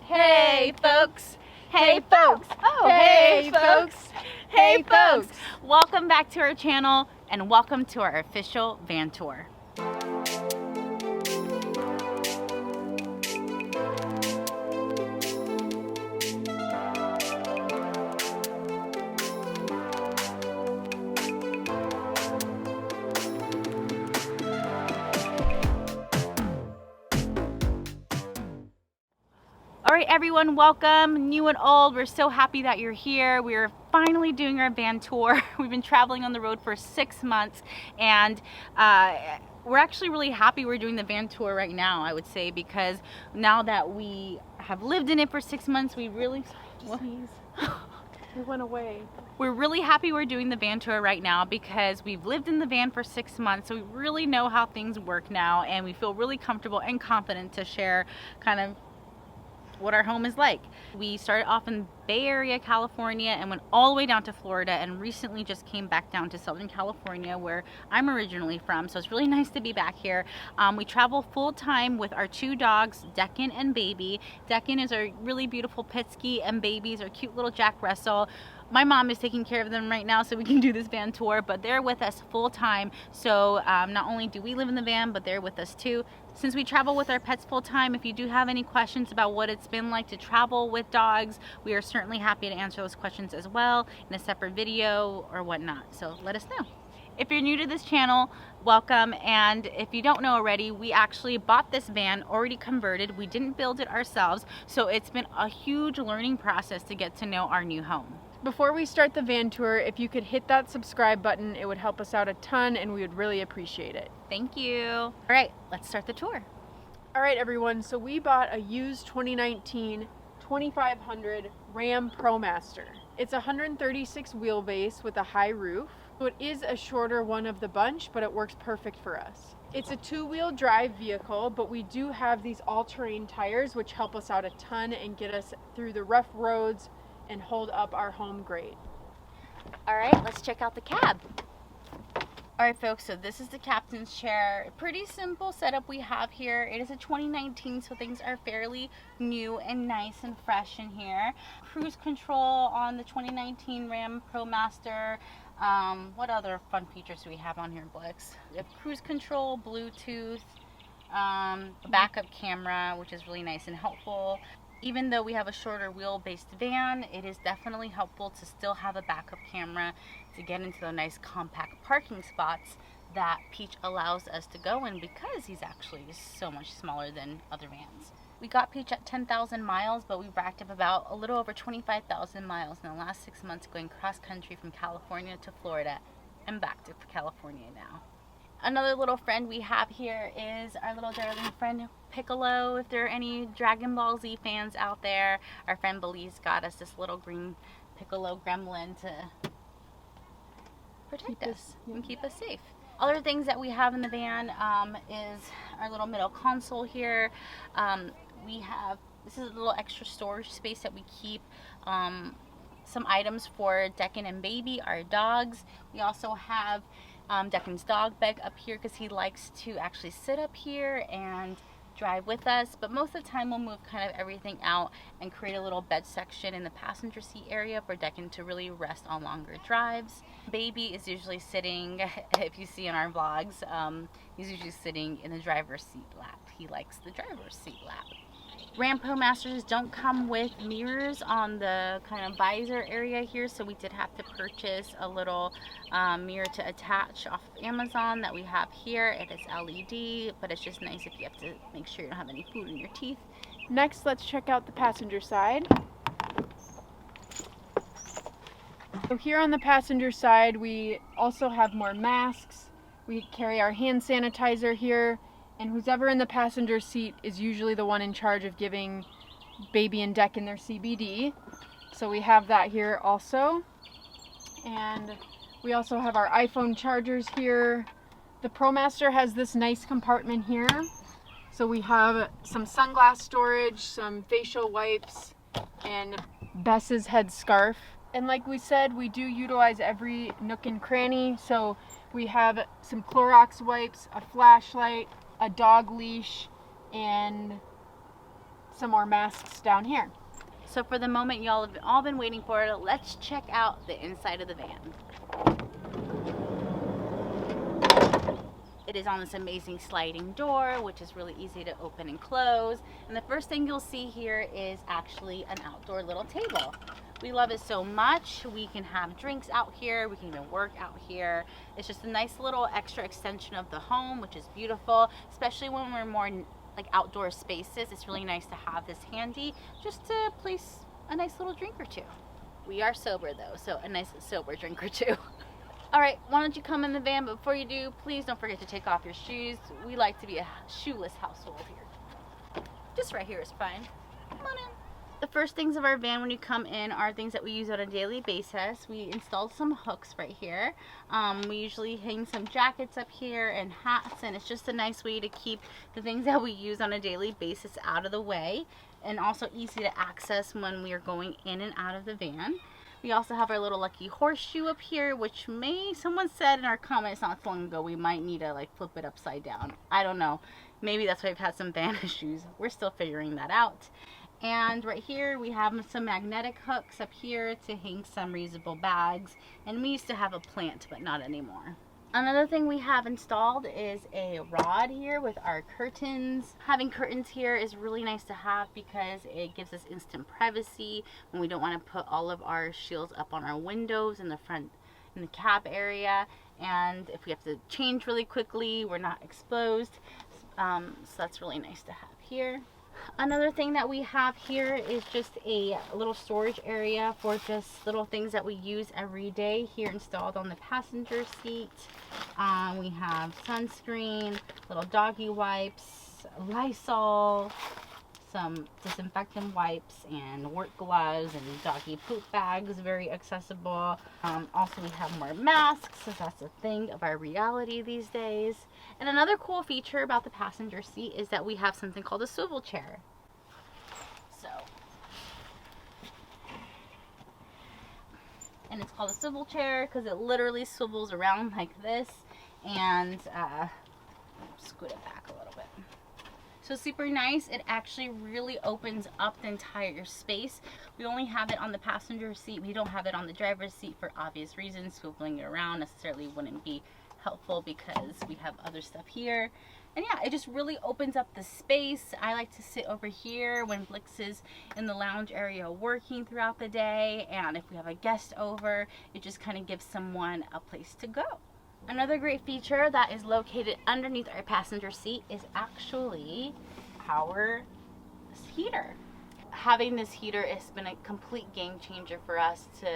Hey folks, hey folks, oh hey folks, hey folks. Welcome back to our channel and welcome to our official van tour. All right, everyone, welcome, new and old. We're so happy that you're here. We're finally doing our van tour. We've been traveling on the road for 6 months, and we're actually really happy we're doing the van tour right now, I would say, because now that we have lived in it for 6 months, we really... We went away. We're really happy we're doing the van tour right now because we've lived in the van for 6 months, so we really know how things work now, and we feel really comfortable and confident to share kind of what our home is like. We started off in Bay Area, California, and went all the way down to Florida, and recently just came back down to Southern California, where I'm originally from, so it's really nice to be back here. We travel full-time with our 2 dogs, Deccan and Baby. Deccan is our really beautiful Pitsky, and Baby's our cute little Jack Russell. My mom is taking care of them right now so we can do this van tour, but they're with us full-time, so not only do we live in the van, but they're with us too. Since we travel with our pets full-time, if you do have any questions about what it's been like to travel with dogs, we are certainly happy to answer those questions as well in a separate video or whatnot, so let us know. If you're new to this channel, welcome, and if you don't know already, we actually bought this van already converted. We didn't build it ourselves, so it's been a huge learning process to get to know our new home. Before we start the van tour, if you could hit that subscribe button, it would help us out a ton and we would really appreciate it. Thank you. All right, let's start the tour. All right, everyone, so we bought a used 2019 2500 Ram ProMaster. It's a 136 wheelbase with a high roof. So it is a shorter one of the bunch, but it works perfect for us. It's a 2-wheel drive vehicle, but we do have these all-terrain tires which help us out a ton and get us through the rough roads and hold up our home great. All right, let's check out the cab. All right, folks, so this is the captain's chair. Pretty simple setup we have here. It is a 2019, so things are fairly new and nice and fresh in here. Cruise control on the 2019 Ram ProMaster. What other fun features do we have on here, Blix? We have cruise control, Bluetooth, a backup camera, which is really nice and helpful. Even though we have a shorter wheel-based van, it is definitely helpful to still have a backup camera to get into the nice compact parking spots that Peach allows us to go in because he's actually so much smaller than other vans. We got Peach at 10,000 miles, but we racked up about a little over 25,000 miles in the last 6 months going cross-country from California to Florida and back to California now. Another little friend we have here is our little darling friend Piccolo. If there are any Dragon Ball Z fans out there, our friend Belize got us this little green Piccolo gremlin to protect us and keep us safe. Other things that we have in the van is our little middle console here. This is a little extra storage space that we keep some items for Deccan and Baby, our dogs. We also have Deccan's dog bed up here because he likes to actually sit up here and drive with us, but most of the time we'll move kind of everything out and create a little bed section in the passenger seat area for Deccan to really rest on longer drives. Baby is usually sitting, if you see in our vlogs, he's usually sitting in the driver's seat lap. He likes the driver's seat lap. Ram ProMasters don't come with mirrors on the kind of visor area here, so we did have to purchase a little mirror to attach off of Amazon that we have here. It is LED, but it's just nice if you have to make sure you don't have any food in your teeth. Next, let's check out the passenger side. So here on the passenger side, we also have more masks. We carry our hand sanitizer here. And who's ever in the passenger seat is usually the one in charge of giving Baby and Deccan their CBD. So we have that here also. And we also have our iPhone chargers here. The ProMaster has this nice compartment here. So we have some sunglass storage, some facial wipes, and Bess's head scarf. And like we said, we do utilize every nook and cranny. So we have some Clorox wipes, a flashlight, a dog leash, and some more masks down here. So for the moment y'all have all been waiting for, let's check out the inside of the van. It is on this amazing sliding door, which is really easy to open and close. And the first thing you'll see here is actually an outdoor little table. We love it so much. We can have drinks out here. We can even work out here. It's just a nice little extra extension of the home, which is beautiful, especially when we're more like outdoor spaces. It's really nice to have this handy just to place a nice little drink or two. We are sober though, so a nice sober drink or two. All right, why don't you come in the van, but before you do, please don't forget to take off your shoes. We like to be a shoeless household here. Just right here is fine. Come on in. The first things of our van when you come in are things that we use on a daily basis. We installed some hooks right here. We usually hang some jackets up here and hats, and it's just a nice way to keep the things that we use on a daily basis out of the way, and also easy to access when we are going in and out of the van. We also have our little lucky horseshoe up here, which someone said in our comments not so long ago, we might need to like flip it upside down. I don't know. Maybe that's why we've had some van issues. We're still figuring that out. And right here we have some magnetic hooks up here to hang some reusable bags. And we used to have a plant, but not anymore. Another thing we have installed is a rod here with our curtains. Having curtains here is really nice to have because it gives us instant privacy when we don't want to put all of our shields up on our windows in the front, in the cab area. And if we have to change really quickly, we're not exposed. So that's really nice to have here. Another thing that we have here is just a little storage area for just little things that we use every day here installed on the passenger seat. We have sunscreen, little doggy wipes, Lysol, some disinfectant wipes, and work gloves and doggy poop bags, very accessible. Also we have more masks, so that's a thing of our reality these days. And another cool feature about the passenger seat is that we have something called a swivel chair. And it's called a swivel chair because it literally swivels around like this, and scoot it back a little bit. So super nice. It actually really opens up the entire space. We only have it on the passenger seat. We don't have it on the driver's seat for obvious reasons. Swiveling it around necessarily wouldn't be helpful because we have other stuff here. And yeah, it just really opens up the space. I like to sit over here when Blix is in the lounge area working throughout the day. And if we have a guest over, it just kind of gives someone a place to go. Another great feature that is located underneath our passenger seat is actually our heater. Having this heater has been a complete game changer for us to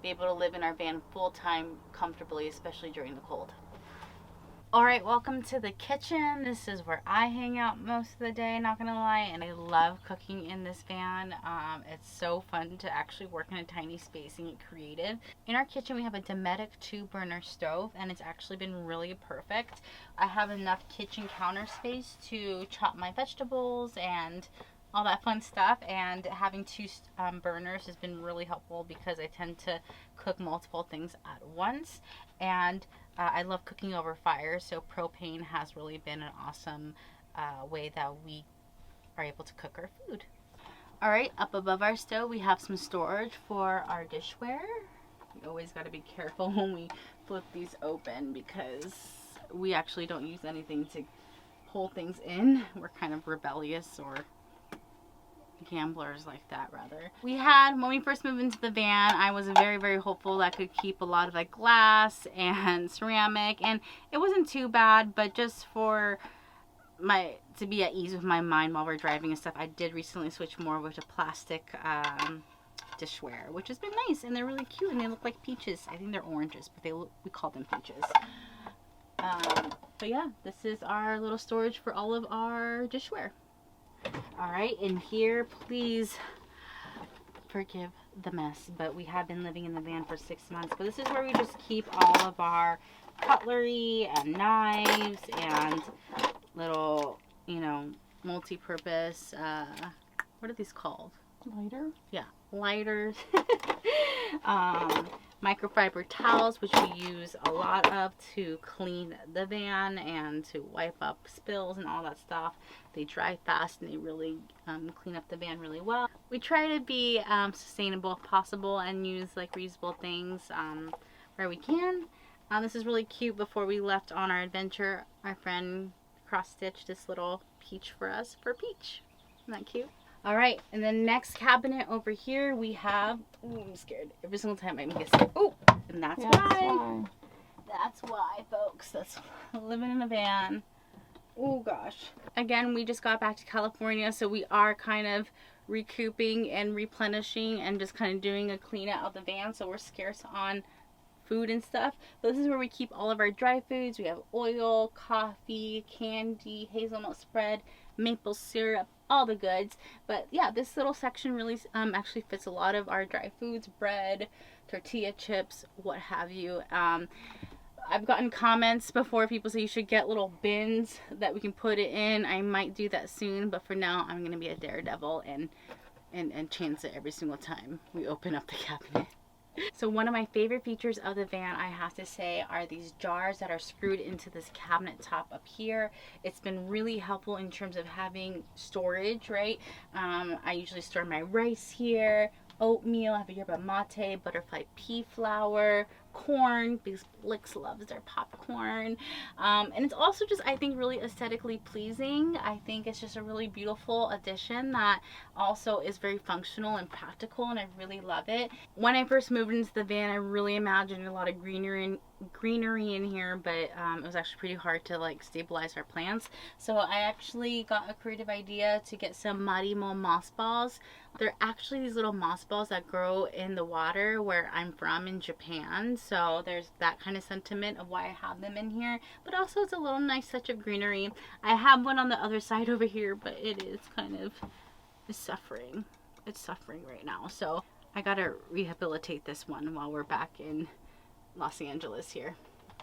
be able to live in our van full time comfortably, especially during the cold. Alright, welcome to the kitchen. This is where I hang out most of the day, not gonna lie, and I love cooking in this van. It's so fun to actually work in a tiny space and get creative. In our kitchen we have a Dometic 2-burner stove, and it's actually been really perfect. I have enough kitchen counter space to chop my vegetables and all that fun stuff, and having two burners has been really helpful because I tend to cook multiple things at once, and I love cooking over fire, so propane has really been an awesome way that we are able to cook our food. Alright, up above our stove we have some storage for our dishware. You always got to be careful when we flip these open because we actually don't use anything to pull things in. We're kind of rebellious, or gamblers like that rather. We had, when we first moved into the van, I was very, very hopeful that I could keep a lot of like glass and ceramic, and it wasn't too bad, but just for to be at ease with my mind while we're driving and stuff, I did recently switch more over to plastic dishware, which has been nice, and they're really cute, and they look like peaches. I think they're oranges, but we call them peaches. But yeah, this is our little storage for all of our dishware. Alright, in here, please forgive the mess, but we have been living in the van for 6 months. But this is where we just keep all of our cutlery and knives and little, you know, multi-purpose, what are these called? Lighter? Yeah, lighters. microfiber towels, which we use a lot of to clean the van and to wipe up spills and all that stuff. They dry fast and they really clean up the van really well. We try to be sustainable if possible and use like reusable things where we can. This is really cute. Before we left on our adventure, our friend cross-stitched this little peach for us for Peach. Isn't that cute? All right, and the next cabinet over here we have, ooh, I'm scared. Every single time I'm guessing, oh, and that's why. That's why, folks. That's living in a van. Oh gosh. Again, we just got back to California, so we are kind of recouping and replenishing and just kind of doing a clean out of the van, so we're scarce on food and stuff. But this is where we keep all of our dry foods. We have oil, coffee, candy, hazelnut spread, maple syrup, all the goods. But yeah, this little section really actually fits a lot of our dry foods, bread, tortilla chips, what have you. I've gotten comments before, people say you should get little bins that we can put it in. I might do that soon, but for now I'm gonna be a daredevil and chance it every single time we open up the cabinet. So one of my favorite features of the van, I have to say, are these jars that are screwed into this cabinet top up here. It's been really helpful in terms of having storage, right? I usually store my rice here, oatmeal, I have yerba mate, butterfly pea flour, corn, because Blix loves their popcorn. And it's also just, I think, really aesthetically pleasing. I think it's just a really beautiful addition that also is very functional and practical, and I really love it. When I first moved into the van, I really imagined a lot of greenery in here, but it was actually pretty hard to like stabilize our plants. So I actually got a creative idea to get some marimo moss balls. They're actually these little moss balls that grow in the water where I'm from in Japan. So there's that kind of sentiment of why I have them in here, but also it's a little nice touch of greenery. I have one on the other side over here, but it is kind of suffering. It's suffering right now. So I gotta rehabilitate this one while we're back in Los Angeles here.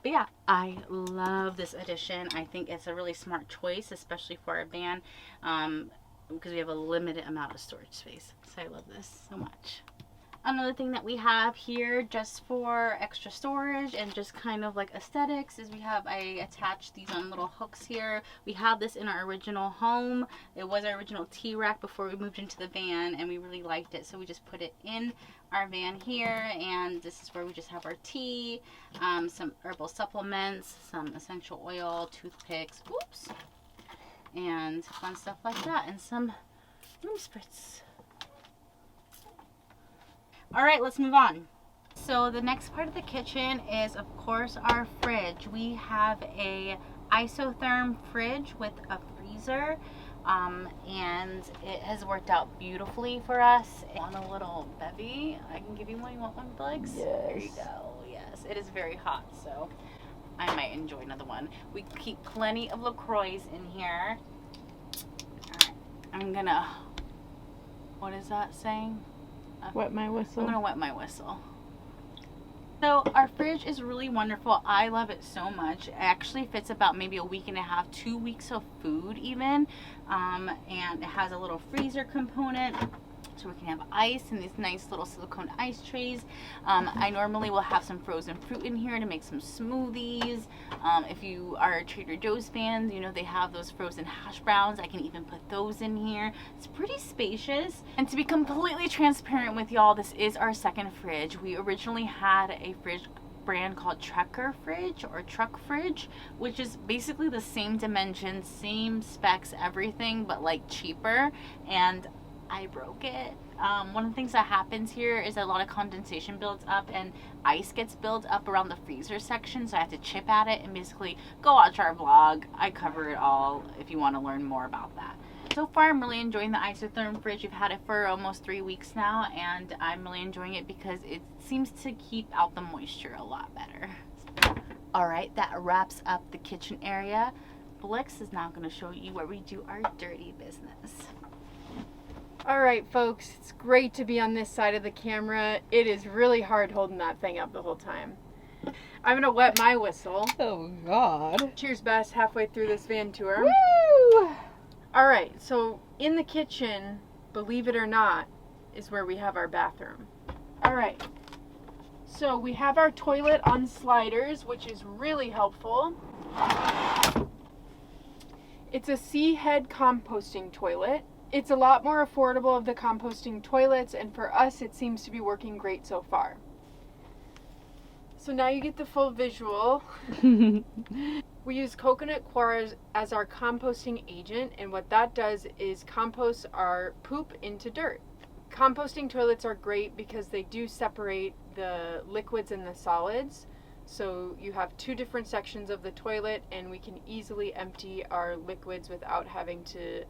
But yeah, I love this addition. I think it's a really smart choice, especially for our van, because we have a limited amount of storage space. So I love this so much. Another thing that we have here just for extra storage and just kind of like aesthetics is I attached these on little hooks here. We had this in our original home. It was our original tea rack before we moved into the van, and we really liked it, so we just put it in our van here, and this is where we just have our tea, some herbal supplements, some essential oil, toothpicks, oops, and fun stuff like that, and some room spritz. All right, let's move on. So the next part of the kitchen is, of course, our fridge. We have a isotherm fridge with a freezer, and it has worked out beautifully for us. On a little bevy, I can give you one. You want one, Blix? Yes. There you go. Yes, it is very hot, so I might enjoy another one. We keep plenty of LaCroix in here. All right, I'm gonna, what is that saying? Wet my whistle. I'm gonna wet my whistle. So our fridge is really wonderful. I love it so much. It actually fits about maybe a week and a half, 2 weeks of food even. And it has a little freezer component, so we can have ice in these nice little silicone ice trays. I normally will have some frozen fruit in here to make some smoothies. If you are a Trader Joe's fan, you know they have those frozen hash browns. I can even put those in here. It's pretty spacious. And to be completely transparent with y'all, this is our second fridge. We originally had a fridge brand called Trekker fridge or Truck fridge, which is basically the same dimensions, same specs, everything, but like cheaper, and I broke it. One of the things that happens here is a lot of condensation builds up and ice gets built up around the freezer section, so I have to chip at it, and basically go watch our vlog. I cover it all if you want to learn more about that. So far I'm really enjoying the isotherm fridge. We've had it for almost 3 weeks now, and I'm really enjoying it because it seems to keep out the moisture a lot better. Alright, that wraps up the kitchen area. Blix is now going to show you where we do our dirty business. Alright folks, it's great to be on this side of the camera. It is really hard holding that thing up the whole time. I'm gonna wet my whistle. Oh God. Cheers, Bess, halfway through this van tour. Woo! Alright, so in the kitchen, believe it or not, is where we have our bathroom. Alright, So we have our toilet on sliders, which is really helpful. It's a C-head composting toilet. It's a lot more affordable of the composting toilets, and for us it seems to be working great so far. So now you get the full visual. We use coconut coir as our composting agent, and what that does is compost our poop into dirt. Composting toilets are great because they do separate the liquids and the solids. So you have two different sections of the toilet, and we can easily empty our liquids without having to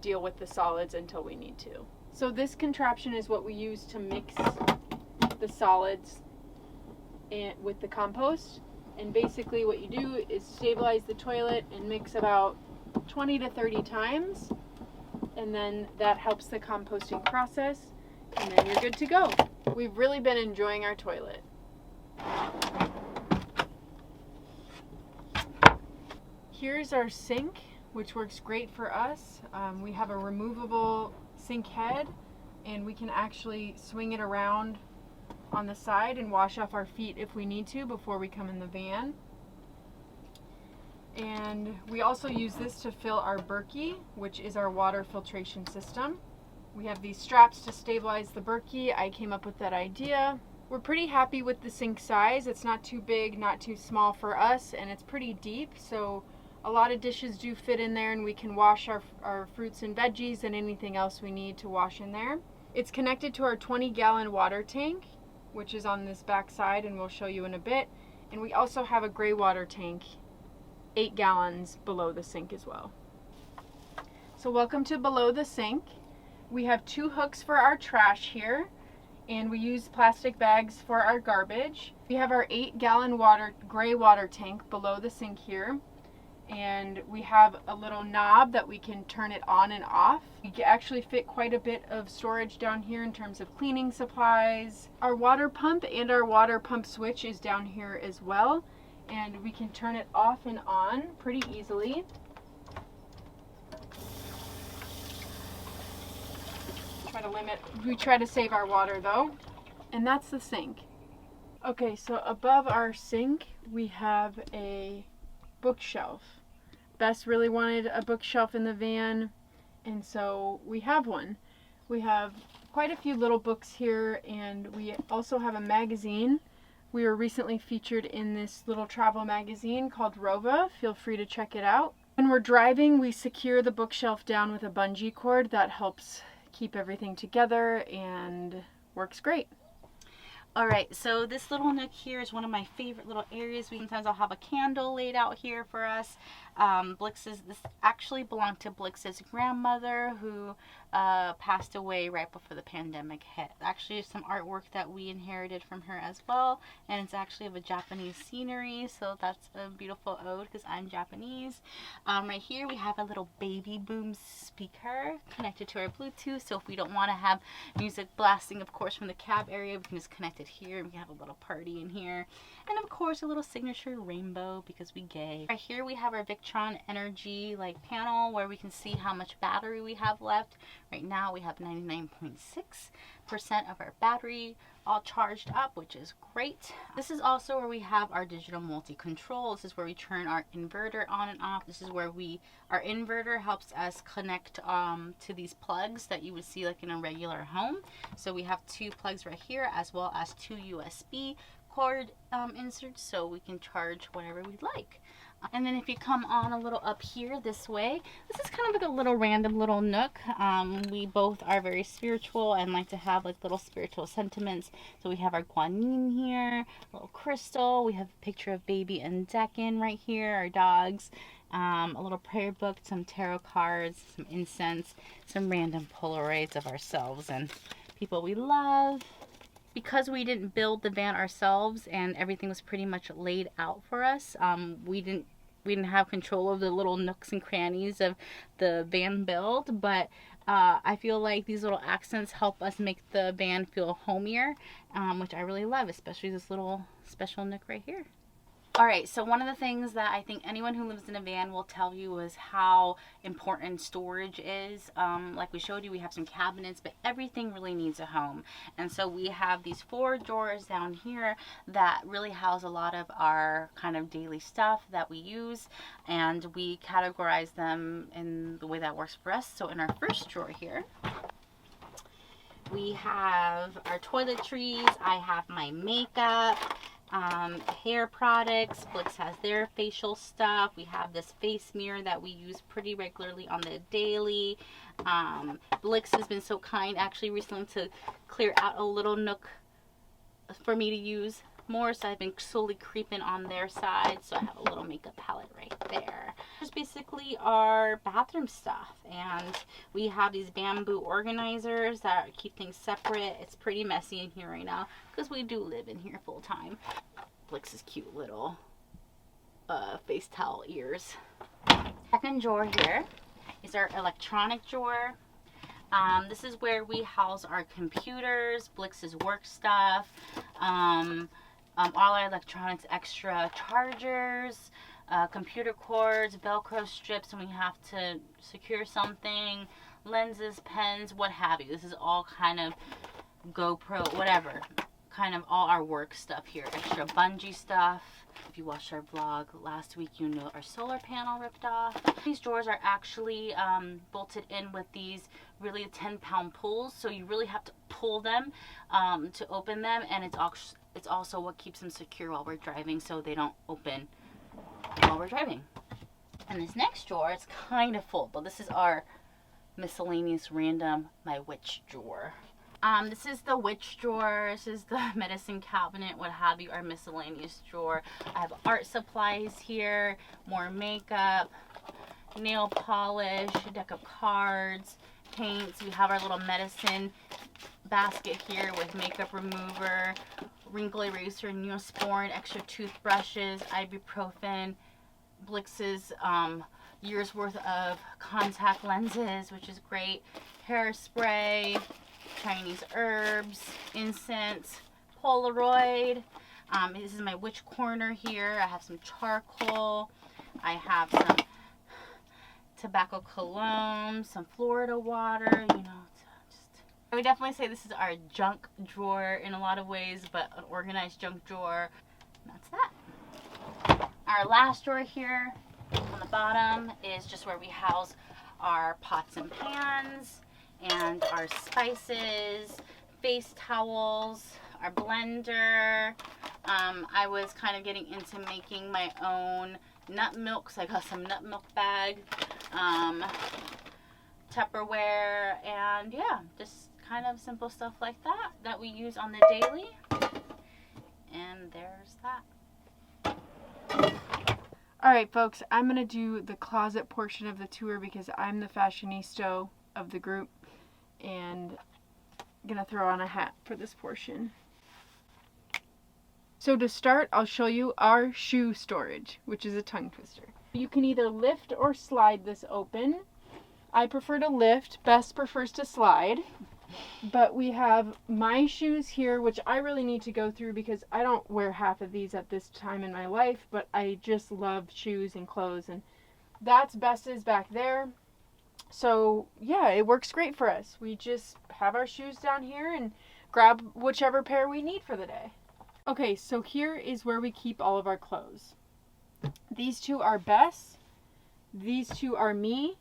deal with the solids until we need to. So this contraption is what we use to mix the solids with the compost. And basically what you do is stabilize the toilet and mix about 20 to 30 times, and then that helps the composting process, and then you're good to go. We've really been enjoying our toilet. Here's our sink, which works great for us. We have a removable sink head, and we can actually swing it around on the side and wash off our feet if we need to before we come in the van. And we also use this to fill our Berkey, which is our water filtration system. We have these straps to stabilize the Berkey. I came up with that idea. We're pretty happy with the sink size. It's not too big, not too small for us, and it's pretty deep, so a lot of dishes do fit in there, and we can wash our fruits and veggies and anything else we need to wash in there. It's connected to our 20-gallon water tank, which is on this back side, and we'll show you in a bit. And we also have a gray water tank, 8 gallons below the sink as well. So welcome to below the sink. We have 2 hooks for our trash here, and we use plastic bags for our garbage. We have our 8-gallon gray water tank below the sink here, and we have a little knob that we can turn it on and off. We actually fit quite a bit of storage down here in terms of cleaning supplies. Our water pump and our water pump switch is down here as well, and we can turn it off and on pretty easily. We try to save our water though. And that's the sink. Okay, so above our sink we have a bookshelf. Bess really wanted a bookshelf in the van, and so we have one. We have quite a few little books here, and we also have a magazine. We were recently featured in this little travel magazine called Rova. Feel free to check it out. When we're driving, we secure the bookshelf down with a bungee cord that helps keep everything together and works great. All right, so this little nook here is one of my favorite little areas. Sometimes I'll have a candle laid out here for us. This actually belonged to Blix's grandmother, who passed away right before the pandemic hit. Actually, some artwork that we inherited from her as well, and it's actually of a Japanese scenery, so that's a beautiful ode because I'm Japanese. Right here we have a little baby boom speaker connected to our Bluetooth, so if we don't want to have music blasting, of course, from the cab area, we can just connect it here, and we have a little party in here. And of course a little signature rainbow because we gay. Right here we have our Victron energy panel where we can see how much battery we have left. Right now we have 99.6% of our battery all charged up, which is great. This is also where we have our digital multi-control. This is where we turn our inverter on and off. This is where our inverter helps us connect to these plugs that you would see in a regular home. So we have 2 plugs right here, as well as 2 USB cord inserts, so we can charge whatever we'd like. And then if you come on a little up here this way, this is kind of like a little random little nook. We both are very spiritual and like to have little spiritual sentiments. So we have our guanyin here, a little crystal. We have a picture of baby and Decken right here, our dogs. A little prayer book, some tarot cards, some incense, some random Polaroids of ourselves and people we love. Because we didn't build the van ourselves and everything was pretty much laid out for us, we didn't have control of the little nooks and crannies of the van build, but I feel like these little accents help us make the van feel homier, which I really love, especially this little special nook right here. All right, so one of the things that I think anyone who lives in a van will tell you is how important storage is. Like we showed you, we have some cabinets, but everything really needs a home. And so we have these 4 drawers down here that really house a lot of our kind of daily stuff that we use, and we categorize them in the way that works for us. So in our first drawer here, we have our toiletries. I have my makeup, hair products. Blix has their facial stuff. We have this face mirror that we use pretty regularly on the daily. Blix has been so kind actually recently to clear out a little nook for me to use more, so I've been slowly creeping on their side. So I have a little makeup palette right there. Just basically our bathroom stuff, and we have these bamboo organizers that keep things separate. It's pretty messy in here right now because we do live in here full time. Blix's cute little face towel ears. Second drawer here is our electronic drawer. This is where we house our computers, Blix's work stuff, all our electronics, extra chargers, computer cords, Velcro strips when we have to secure something, lenses, pens, what have you. This is all kind of GoPro, whatever, kind of all our work stuff here. Extra bungee stuff. If you watched our vlog last week, you know our solar panel ripped off. These drawers are actually bolted in with these really 10-pound pulls, so you really have to pull them to open them, and it's also what keeps them secure while we're driving, so they don't open while we're driving. And this next drawer, it's kind of full, but this is our miscellaneous random my witch drawer. This is the witch drawer. This is the medicine cabinet, what have you, our miscellaneous drawer. I have art supplies here, more makeup, nail polish, a deck of cards, paints. We have our little medicine basket here with makeup remover, wrinkle eraser, Neosporin, extra toothbrushes, ibuprofen, Blix's year's worth of contact lenses, which is great, hairspray, Chinese herbs, incense, Polaroid. This is my witch corner here. I have some charcoal. I have some tobacco cologne, some Florida water, you know. I would definitely say this is our junk drawer in a lot of ways, but an organized junk drawer. And that's that. Our last drawer here on the bottom is just where we house our pots and pans and our spices, face towels, our blender. I was kind of getting into making my own nut milk, so I got some nut milk bag, Tupperware, and yeah, just kind of simple stuff like that we use on the daily. And there's that. Alright folks, I'm going to do the closet portion of the tour because I'm the fashionista of the group, and I'm going to throw on a hat for this portion. So to start, I'll show you our shoe storage, which is a tongue twister. You can either lift or slide this open. I prefer to lift, Bess prefers to slide. But we have my shoes here, which I really need to go through because I don't wear half of these at this time in my life, but I just love shoes and clothes, and that's Bess's back there. So yeah, it works great for us. We just have our shoes down here and grab whichever pair we need for the day. Okay, so here is where we keep all of our clothes. These two are Bess. These two are me.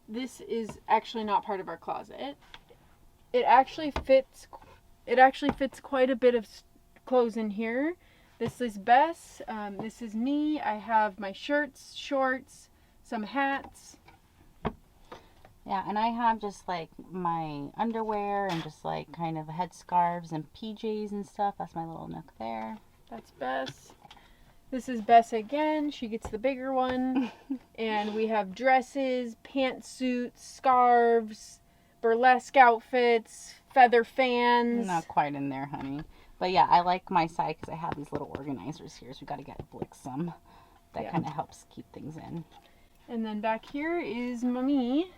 This is actually not part of our closet. It actually fits quite a bit of clothes in here. This is Bess. This is me. I have my shirts, shorts, some hats. Yeah, and I have just like my underwear and just like kind of headscarves and PJs and stuff. That's my little nook there. That's Bess. This is Bess again. She gets the bigger one. And we have dresses, pantsuits, scarves, burlesque outfits, feather fans. Not quite in there, honey. But yeah, I like my side because I have these little organizers here. So we got to get Blix some. That kind of helps keep things in. And then back here is Mommy.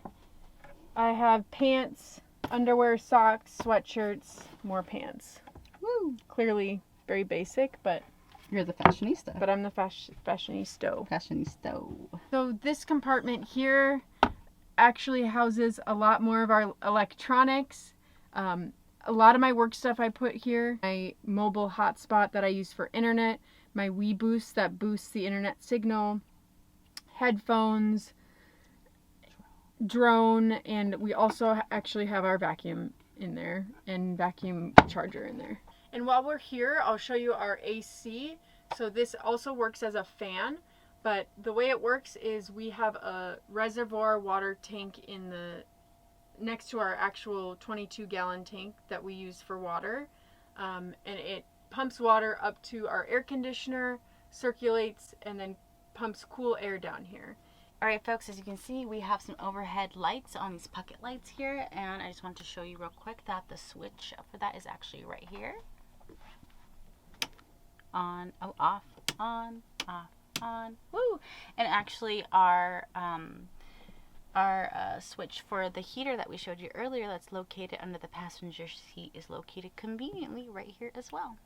I have pants, underwear, socks, sweatshirts, more pants. Woo! Clearly very basic, but You're the fashionista. But I'm the fashionista. Fashionista. So this compartment here actually houses a lot more of our electronics. A lot of my work stuff I put here. My mobile hotspot that I use for internet. My Wii Boost that boosts the internet signal. Headphones. Drone. And we also actually have our vacuum in there. And vacuum charger in there. And while we're here, I'll show you our AC. So this also works as a fan, but the way it works is we have a reservoir water tank in the next to our actual 22-gallon tank that we use for water, and it pumps water up to our air conditioner, circulates, and then pumps cool air down here. Alright folks, as you can see, we have some overhead lights on these pocket lights here, and I just want to show you real quick that the switch for that is actually right here. On, oh, off, on, off, on, woo! And actually our switch for the heater that we showed you earlier that's located under the passenger seat is located conveniently right here as well.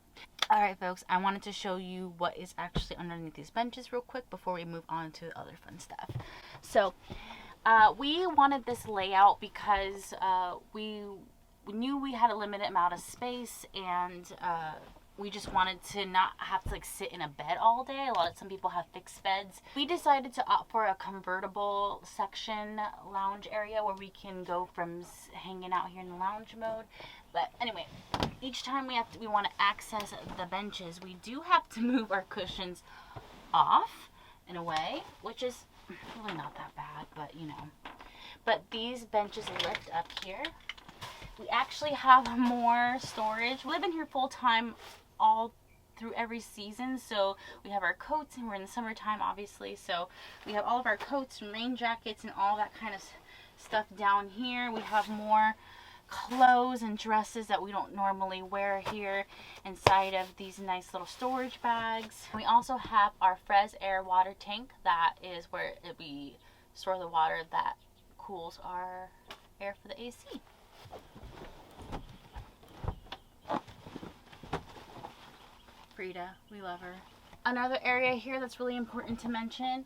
Alright folks, I wanted to show you what is actually underneath these benches real quick before we move on to the other fun stuff. So we wanted this layout because we knew we had a limited amount of space, and we just wanted to not have to like sit in a bed all day. Some people have fixed beds. We decided to opt for a convertible section lounge area where we can go from hanging out here in the lounge mode. But anyway, each time we want to access the benches, we do have to move our cushions off in a way, which is really not that bad, but you know. But these benches lift up here. We actually have more storage. We live in here full time all through every season, so we have our coats, and we're in the summertime obviously, so we have all of our coats and rain jackets and all that kind of stuff down here. We have more clothes and dresses that we don't normally wear here inside of these nice little storage bags. We also have our Fresh Air water tank. That is where we store the water that cools our air for the AC. Frida, we love her. Another area here that's really important to mention,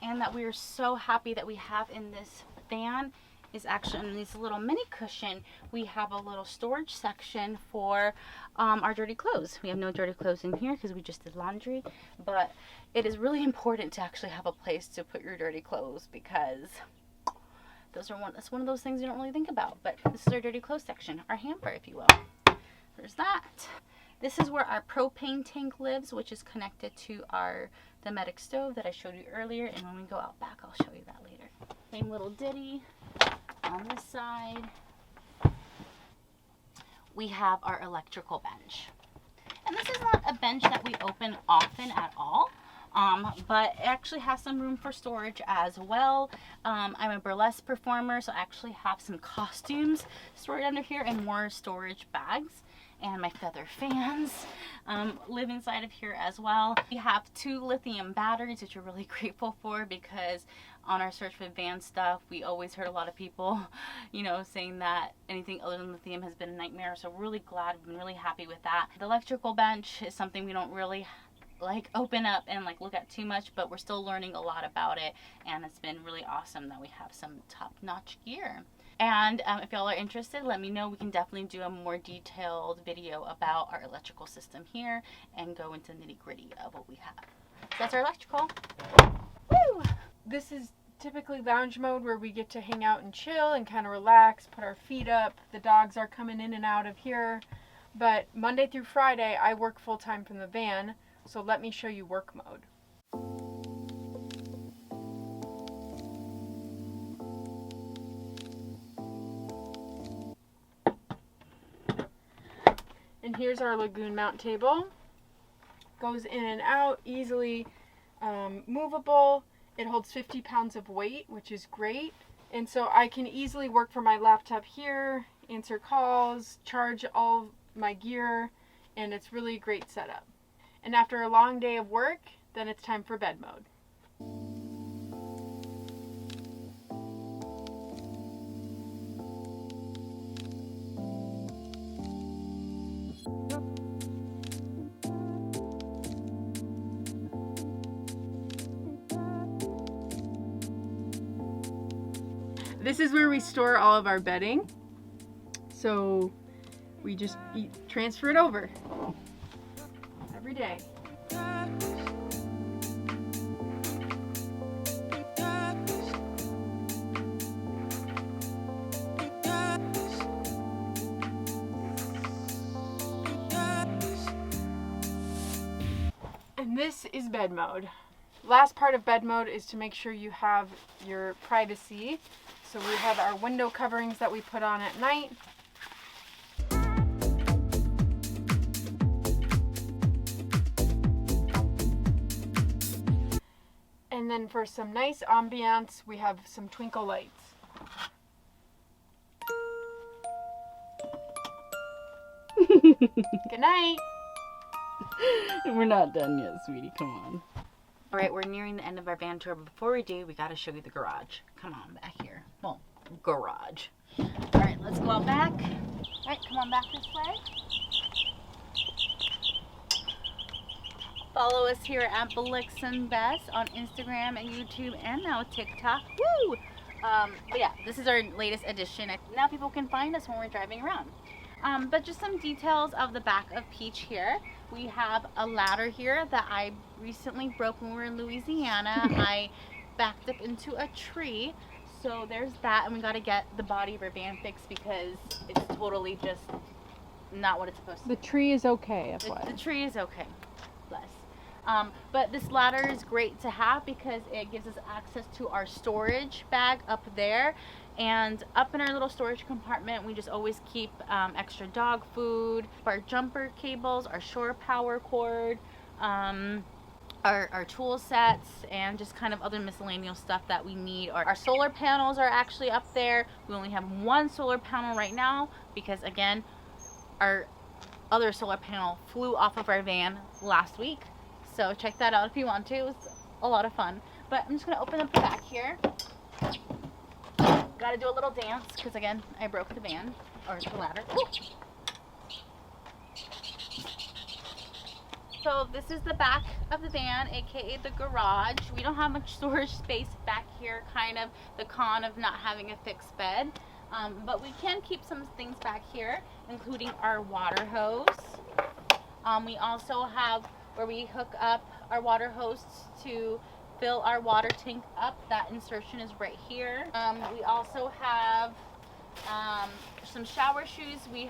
and that we are so happy that we have in this van, is actually in this little mini cushion. We have a little storage section for our dirty clothes. We have no dirty clothes in here because we just did laundry, but it is really important to actually have a place to put your dirty clothes, because that's one of those things you don't really think about. But this is our dirty clothes section, our hamper, if you will. There's that. This is where our propane tank lives, which is connected to our Dometic stove that I showed you earlier. And when we go out back, I'll show you that later. Same little ditty on this side. We have our electrical bench. And this is not a bench that we open often at all. But it actually has some room for storage as well. I'm a burlesque performer, so I actually have some costumes stored under here and more storage bags. And my feather fans live inside of here as well. We have 2 lithium batteries, which we're really grateful for, because on our search for van stuff, we always heard a lot of people, you know, saying that anything other than lithium has been a nightmare. So we're really glad, we've been really happy with that. The electrical bench is something we don't really like open up and like look at too much, but we're still learning a lot about it, and it's been really awesome that we have some top-notch gear. And if y'all are interested, let me know. We can definitely do a more detailed video about our electrical system here and go into the nitty-gritty of what we have. So that's our electrical. Woo! This is typically lounge mode, where we get to hang out and chill and kind of relax, put our feet up. The dogs are coming in and out of here. But Monday through Friday, I work full-time from the van, so let me show you work mode. And here's our lagoon mount table. Goes in and out, easily movable. It holds 50 pounds of weight, which is great. And so I can easily work from my laptop here, answer calls, charge all my gear, and it's really a great setup. And after a long day of work, then it's time for bed mode. This is where we store all of our bedding. So we just transfer it over every day. And this is bed mode. Last part of bed mode is to make sure you have your privacy. So we have our window coverings that we put on at night. And then for some nice ambiance, we have some twinkle lights. Good night. We're not done yet, sweetie. Come on. All right, we're nearing the end of our van tour, but before we do, we got to show you the garage. Come on back here. Well, garage. All right, let's go out back. All right, come on back this way. Follow us here at Blix Bess on Instagram and YouTube and now TikTok. Woo! But yeah, this is our latest edition. Now people can find us when we're driving around. But just some details of the back of Peach here. We have a ladder here that I recently broke when we were in Louisiana. I backed up into a tree. So there's that, and we got to get the body of our van fixed because it's totally just not what it's supposed to be. The tree is okay, The tree is okay. Bless. But this ladder is great to have because it gives us access to our storage bag up there, and up in our little storage compartment we just always keep extra dog food, our jumper cables, our shore power cord, our tool sets, and just kind of other miscellaneous stuff that we need. Our solar panels are actually up there. We only have one solar panel right now because again our other solar panel flew off of our van last week. So check that out if you want to. It was a lot of fun. But I'm just going to open up the back here. Got to do a little dance because, again, I broke the van, or the ladder. Ooh. So this is the back of the van, aka the garage. We don't have much storage space back here, kind of the con of not having a fixed bed. But we can keep some things back here, including our water hose. We also have where we hook up our water hose to fill our water tank up. That insertion is right here. We also have some shower shoes. We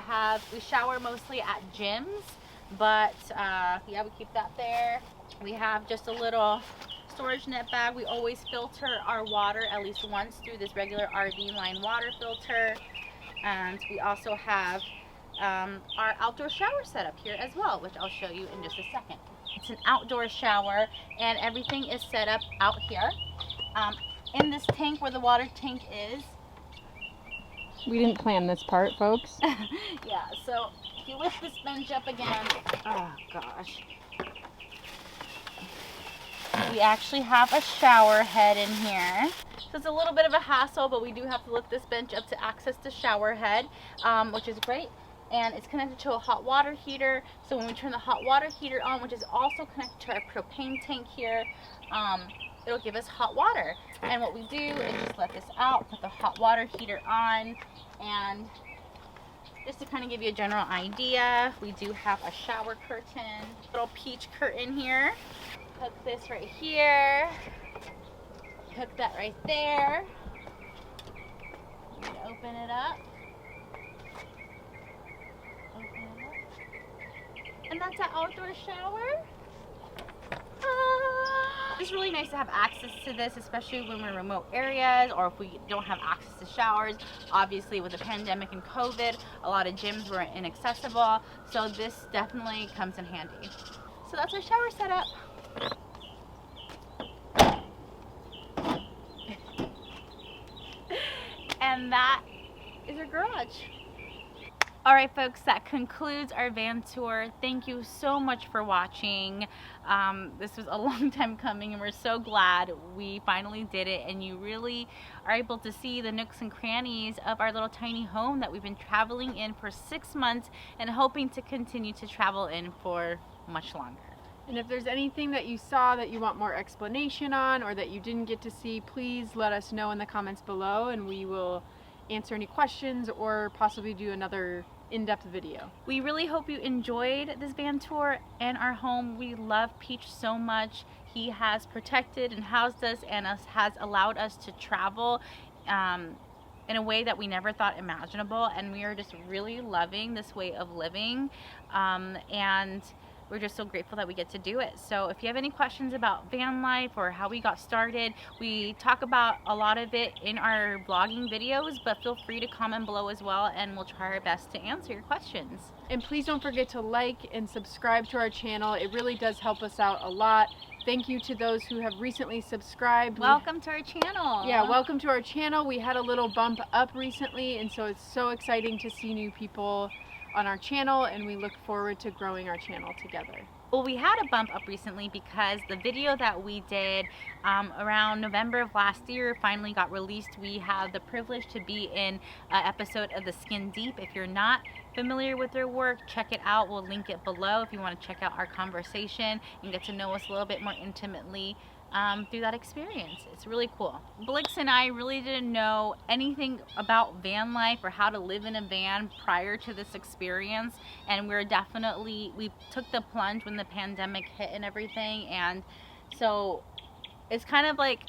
shower mostly at gyms, but yeah, we keep that there. We have just a little storage net bag. We always filter our water at least once through this regular RV line water filter. And we also have our outdoor shower setup here as well, which I'll show you in just a second. It's an outdoor shower and everything is set up out here. In this tank where the water tank is. We didn't plan this part, folks. Yeah, so if you lift this bench up again, oh gosh. We actually have a shower head in here. So it's a little bit of a hassle, but we do have to lift this bench up to access the shower head, which is great. And it's connected to a hot water heater. So when we turn the hot water heater on, which is also connected to our propane tank here, it'll give us hot water. And what we do is just let this out, put the hot water heater on, and just to kind of give you a general idea, we do have a shower curtain, little peach curtain here. Hook this right here. Hook that right there. Open it up. And that's an outdoor shower. It's really nice to have access to this, especially when we're in remote areas or if we don't have access to showers. Obviously, with the pandemic and COVID, a lot of gyms were inaccessible, so this definitely comes in handy. So that's our shower setup. And that is our garage. All right, folks, that concludes our van tour. Thank you so much for watching. This was a long time coming, and we're so glad we finally did it, and you really are able to see the nooks and crannies of our little tiny home that we've been traveling in for 6 months and hoping to continue to travel in for much longer. And if there's anything that you saw that you want more explanation on or that you didn't get to see, please let us know in the comments below and we will answer any questions or possibly do another in-depth video. We really hope you enjoyed this van tour and our home. We love Peach so much. He has protected and housed us and has allowed us to travel in a way that we never thought imaginable, and we are just really loving this way of living, and we're just so grateful that we get to do it. So if you have any questions about van life or how we got started, we talk about a lot of it in our vlogging videos, but feel free to comment below as well and we'll try our best to answer your questions. And please don't forget to like and subscribe to our channel. It really does help us out a lot. Thank you to those who have recently subscribed. Welcome to our channel. Yeah, welcome to our channel. We had a little bump up recently, and so it's so exciting to see new people on our channel, and we look forward to growing our channel together. Well, we had a bump up recently because the video that we did around November of last year finally got released. We have the privilege to be in an episode of the Skin Deep. If you're not familiar with their work, check it out. We'll link it below if you want to check out our conversation and get to know us a little bit more intimately through that experience. It's really cool. Blix and I really didn't know anything about van life or how to live in a van prior to this experience, and we took the plunge when the pandemic hit and everything, and so it's kind of like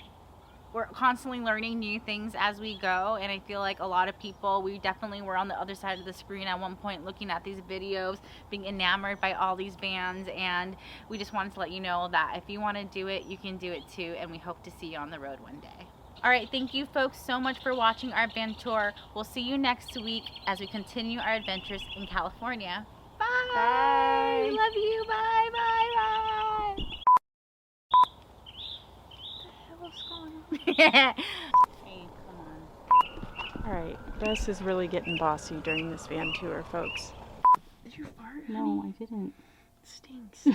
we're constantly learning new things as we go. And I feel like a lot of people, we definitely were on the other side of the screen at one point looking at these videos, being enamored by all these vans, and we just wanted to let you know that if you want to do it, you can do it too, and we hope to see you on the road one day. All right, thank you folks so much for watching our van tour. We'll see you next week as we continue our adventures in California. Bye! Bye! Love you, bye, bye, bye! What's going on? Hey, come on. Alright, Bess is really getting bossy during this van tour, folks. Did you fart? No, I didn't. It stinks.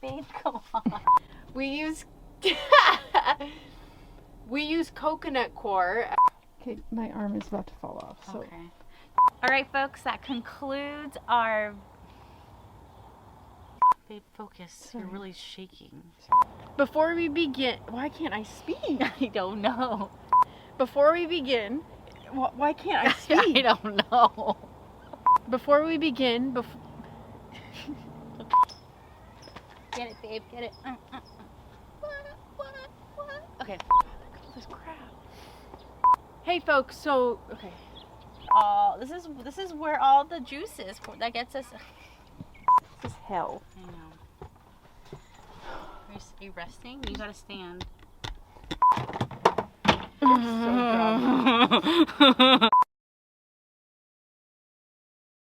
Babe, come on. We use coconut coir. Okay, my arm is about to fall off. So. Okay. All right, folks, that concludes our... Babe, focus. Sorry. You're really shaking. Before we begin, why can't I speak? I don't know. Before we begin, why can't I speak? I don't know. Before we begin, Get it, babe, get it. What? Okay. all this crap. Hey, folks. So, okay. This is where all the juice is that gets us. This is hell. I know. Are you resting? You gotta stand. You're so drunk.